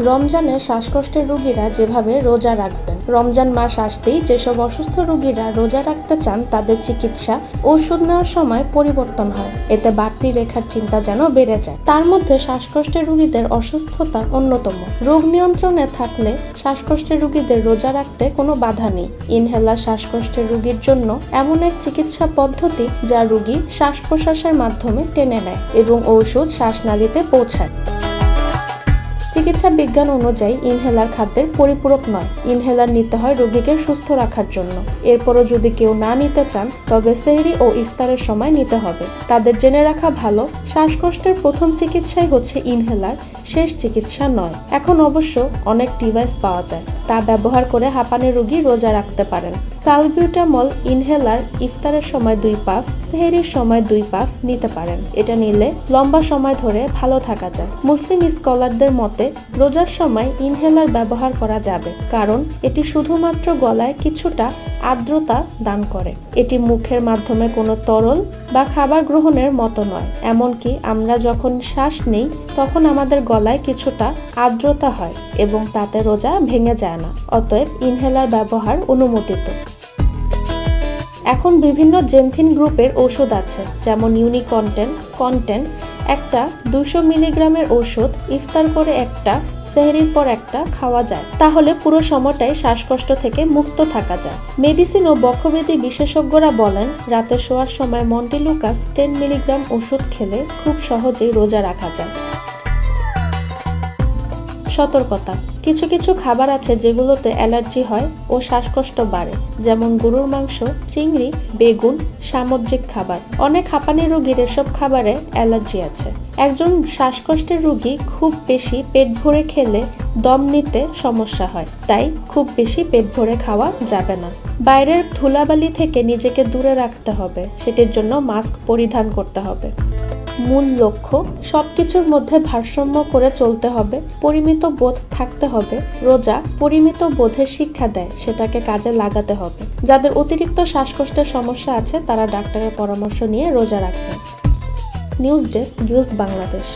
রমজানে শ্বাসকষ্টের রোগীরা যেভাবে রোজা রাখবেন। রমজান মাস আসতেই যেসব অসুস্থ রোগীরা রোজা রাখতে চান তাদের চিকিৎসা ওষুধ নেওয়ার সময় পরিবর্তন হয়, এতে বাড়তি রেখার চিন্তা যেন বেড়ে যায়। তার মধ্যে শ্বাসকষ্টের রোগীদের অসুস্থতা অন্যতম। রোগ নিয়ন্ত্রণে থাকলে শ্বাসকষ্টের রোগীদের রোজা রাখতে কোনো বাধা নেই। ইনহেলার শ্বাসকষ্টের রোগীর জন্য এমন এক চিকিৎসা পদ্ধতি যা রোগী শ্বাস প্রশ্বাসের মাধ্যমে টেনে নেয় এবং ঔষধ শ্বাসনালীতে পৌঁছায়। চিকিৎসা বিজ্ঞান অনুযায়ী ইনহেলার খাদ্যের পরিপূরক নয়। ইনহেলার নিতে হয় রোগীকে সুস্থ রাখার জন্য। এরপরও যদি কেউ না নিতে চান তবে সেহরি ও ইফতারের সময় নিতে হবে। তাদের জেনে রাখা ভালো, শ্বাসকষ্টের প্রথম চিকিৎসাই হচ্ছে ইনহেলার, শেষ চিকিৎসা নয়। এখন অবশ্য অনেক ডিভাইস পাওয়া যায়, তা ব্যবহার করে হাঁপানি রোগী রোজা রাখতে পারেন। সালবিউটামল ইনহেলার ইফতারের সময় 2 পাফ, সেহরির সময় 2 পাফ নিতে পারেন। এটা নিলে লম্বা সময় ধরে ভালো থাকা যায়। মুসলিম স্কলারদের মতে রোজার সময় ইনহেলার ব্যবহার করা যাবে, কারণ এটি শুধুমাত্র গলায় কিছুটা আর্দ্রতা দান করে। এটি মুখের মাধ্যমে কোনো তরল বা খাবার গ্রহণের মতো নয়। এমনকি আমরা যখন শ্বাস নেই তখন আমাদের গলায় কিছুটা আর্দ্রতা হয় এবং তাতে রোজা ভেঙে যায় না। অতএব ইনহেলার ব্যবহার অনুমোদিত। এখন বিভিন্ন জেনথিন গ্রুপের ওষুধ আছে, যেমন কন্টেন্ট একটা 200 মিলিগ্রামের ওষুধ ইফতার করে একটা, সেহরির পর একটা খাওয়া যায়। তাহলে পুরো সময়টাই শ্বাসকষ্ট থেকে মুক্ত থাকা যায়। মেডিসিন ও বক্ষব্যাধি বিশেষজ্ঞরা বলেন রাতে শোয়ার সময় মন্টিলুকাস 10 মিলিগ্রাম ওষুধ খেলে খুব সহজেই রোজা রাখা যায়। সতর্কতা: কিছু কিছু খাবার আছে যেগুলোতে অ্যালার্জি হয় ও শ্বাসকষ্ট বাড়ে, যেমন গরুর মাংস, চিংড়ি, বেগুন, সামুদ্রিক খাবার। অনেক হাঁপানি রোগীর এসব খাবারে অ্যালার্জি আছে। একজন শ্বাসকষ্টের রোগী খুব বেশি পেট ভরে খেলে দম নিতে সমস্যা হয়, তাই খুব বেশি পেট ভরে খাওয়া যাবে না। বাইরের ধুলাবালি থেকে নিজেকে দূরে রাখতে হবে, সেটির জন্য মাস্ক পরিধান করতে হবে। মূল লক্ষ্য সবকিছুর মধ্যে ভারসাম্য করে চলতে হবে, পরিমিত বোধ থাকতে হবে। রোজা পরিমিত বোধের শিক্ষা দেয়, সেটাকে কাজে লাগাতে হবে। যাদের অতিরিক্ত শ্বাসকষ্টের সমস্যা আছে তারা ডাক্তারের পরামর্শ নিয়ে রোজা রাখবেন। News desk, views Bangladesh.